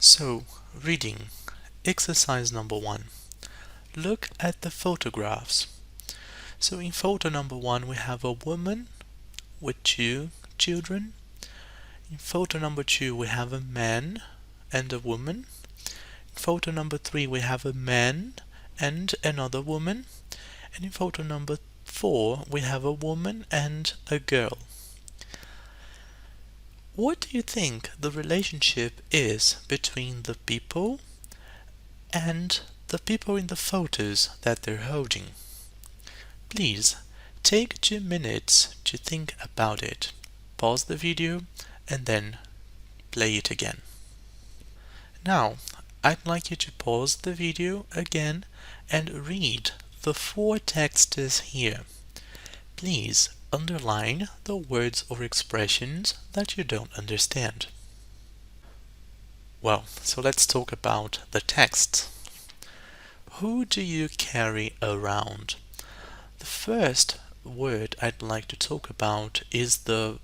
So, reading. Exercise number 1. Look at the photographs. So in photo number 1 we have a woman with 2 children. In photo number 2 we have a man and a woman. In photo number 3 we have a man and another woman. And in photo number 4 we have a woman and a girl. What do you think the relationship is between the people and the people in the photos that they're holding? Please take 2 minutes to think about it. Pause the video and then play it again. Now, I'd like you to pause the video again and read the 4 texts here. Please underline the words or expressions that you don't understand. Well, so let's talk about the text. Who do you carry around? The first word I'd like to talk about is the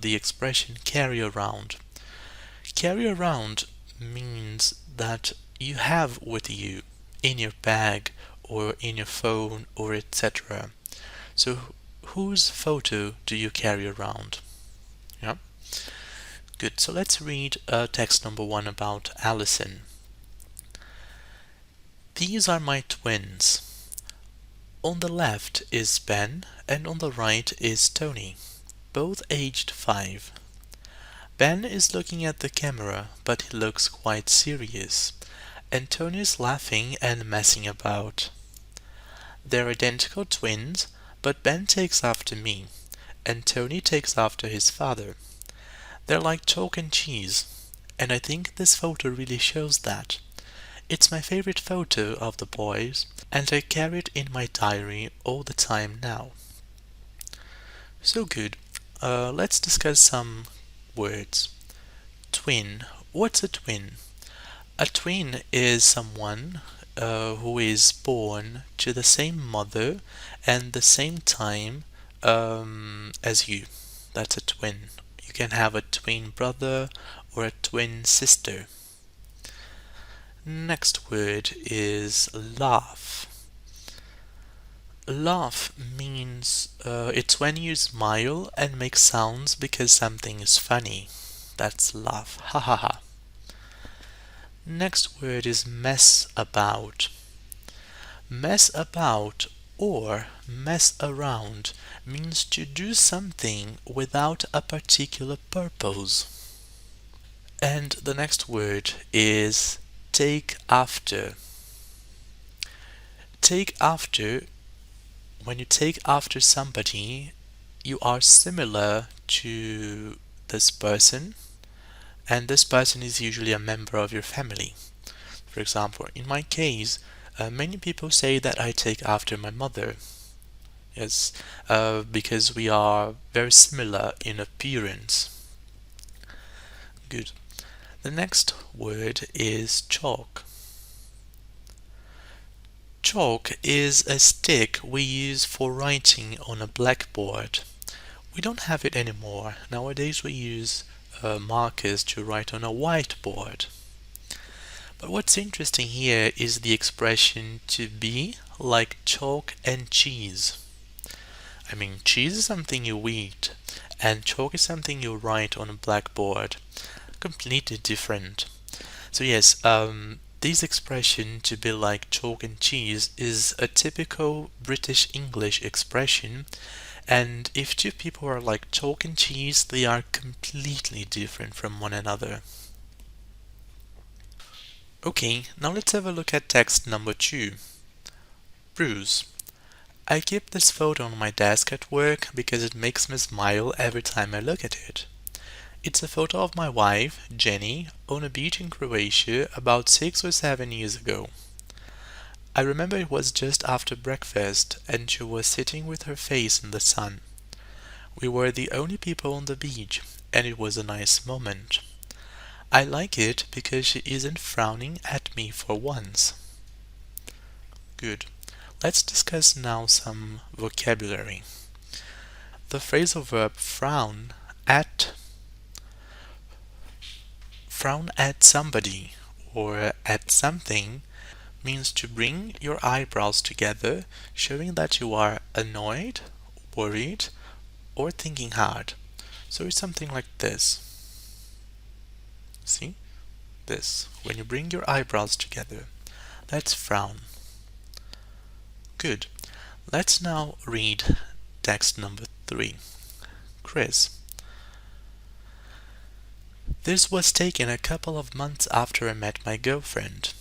expression carry around. Carry around means that you have with you in your bag or in your phone or etc. So whose photo do you carry around? Yeah, good. So let's read text number 1 about Allison. These are my twins. On the left is Ben and on the right is Tony, both aged 5. Ben is looking at the camera, but he looks quite serious, and Tony is laughing and messing about. They're identical twins, but Ben takes after me, and Tony takes after his father. They're like chalk and cheese, and I think this photo really shows that. It's my favorite photo of the boys, and I carry it in my diary all the time now. So good. Let's discuss some words. Twin. What's a twin? A twin is someone who is born to the same mother and the same time as you. That's a twin. You can have a twin brother or a twin sister. Next word is laugh. Laugh means it's when you smile and make sounds because something is funny. That's laugh. Ha ha ha. Next word is mess about. Mess about or mess around means to do something without a particular purpose. And the next word is take after. Take after, when you take after somebody, you are similar to this person, and this person is usually a member of your family. For example, in my case, many people say that I take after my mother. Yes, because we are very similar in appearance. Good. The next word is chalk. Chalk is a stick we use for writing on a blackboard. We don't have it anymore. Nowadays we use markers to write on a whiteboard. But what's interesting here is the expression to be like chalk and cheese. I mean, cheese is something you eat, and chalk is something you write on a blackboard. Completely different. So yes, this expression to be like chalk and cheese is a typical British English expression, and if 2 people are like chalk and cheese, they are completely different from one another. Okay, now let's have a look at text number 2. Bruce. I keep this photo on my desk at work because it makes me smile every time I look at it. It's a photo of my wife, Jenny, on a beach in Croatia about 6 or 7 years ago. I remember it was just after breakfast and she was sitting with her face in the sun. We were the only people on the beach and it was a nice moment. I like it because she isn't frowning at me for once. Good. Let's discuss now some vocabulary. The phrasal verb frown at Frown at somebody or at something means to bring your eyebrows together, showing that you are annoyed, worried, or thinking hard. So it's something like this. See? This. When you bring your eyebrows together. That's frown. Good. Let's now read text number 3. Chris. This was taken a couple of months after I met my girlfriend.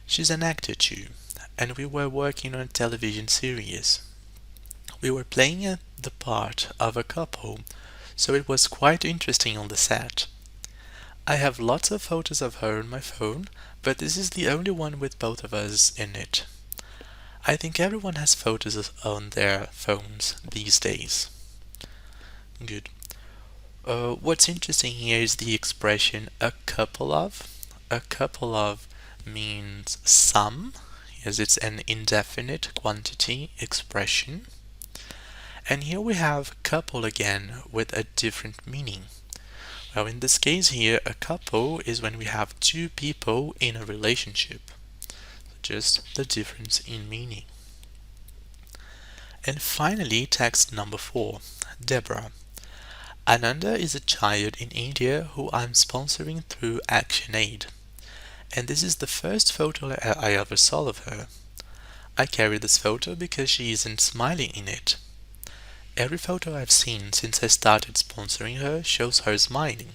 She's an actor too, and we were working on a television series. We were playing the part of a couple, so it was quite interesting on the set. I have lots of photos of her on my phone, but this is the only one with both of us in it. I think everyone has photos on their phones these days. Good. What's interesting here is the expression a couple of. A couple of means some, as it's an indefinite quantity expression. And here we have couple again with a different meaning. Well, in this case here, a couple is when we have two people in a relationship. Just the difference in meaning. And finally, text number 4, Deborah. Ananda is a child in India who I'm sponsoring through ActionAid. And this is the first photo I ever saw of her. I carry this photo because she isn't smiling in it. Every photo I've seen since I started sponsoring her shows her smiling.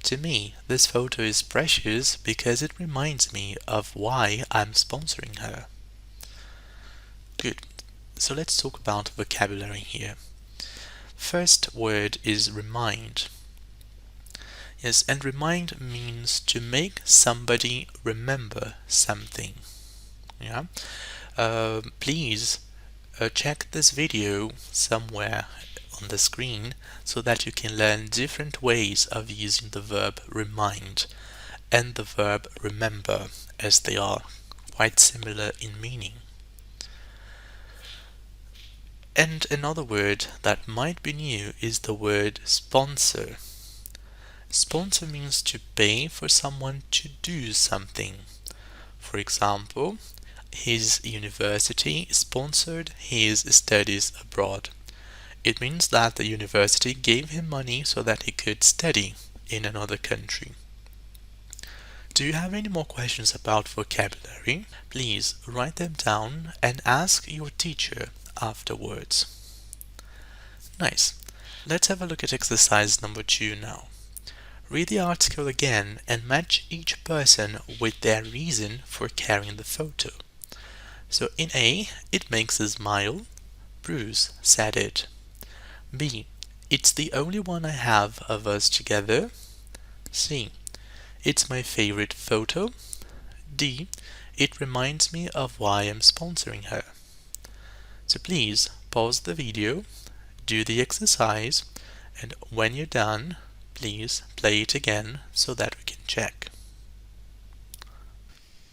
To me, this photo is precious because it reminds me of why I'm sponsoring her. Good. So let's talk about vocabulary here. First word is remind. Yes, and remind means to make somebody remember something. Yeah. Please check this video somewhere on the screen so that you can learn different ways of using the verb remind and the verb remember, as they are quite similar in meaning. And another word that might be new is the word sponsor. Sponsor means to pay for someone to do something. For example, his university sponsored his studies abroad. It means that the university gave him money so that he could study in another country. Do you have any more questions about vocabulary? Please write them down and ask your teacher afterwards. Nice. Let's have a look at exercise number 2 now. Read the article again and match each person with their reason for carrying the photo. So in A, it makes a smile. Bruce said it. B, it's the only one I have of us together. C, it's my favorite photo. D, it reminds me of why I'm sponsoring her. So please pause the video, do the exercise, and when you're done, please play it again so that we can check.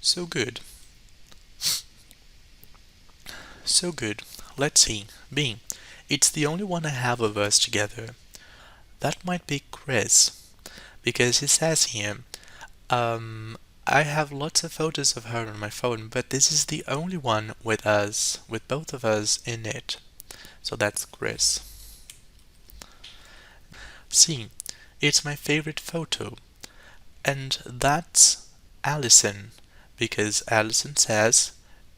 So good. So good. Let's see. B. It's the only one I have of us together. That might be Chris, because he says here, I have lots of photos of her on my phone, but this is the only one with us, with both of us in it. So that's Chris. C. It's my favorite photo. And that's Allison, because Allison says,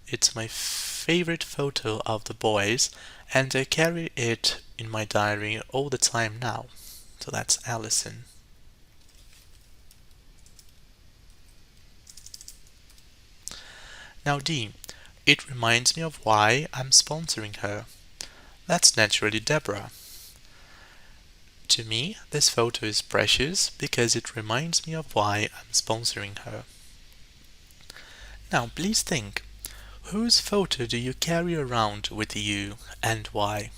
it's my favorite photo of the boys, and I carry it in my diary all the time now. So that's Allison. Now D. It reminds me of why I'm sponsoring her. That's naturally Deborah. To me, this photo is precious because it reminds me of why I'm sponsoring her. Now please think, whose photo do you carry around with you and why?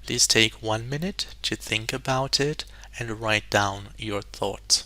Please take 1 minute to think about it and write down your thoughts.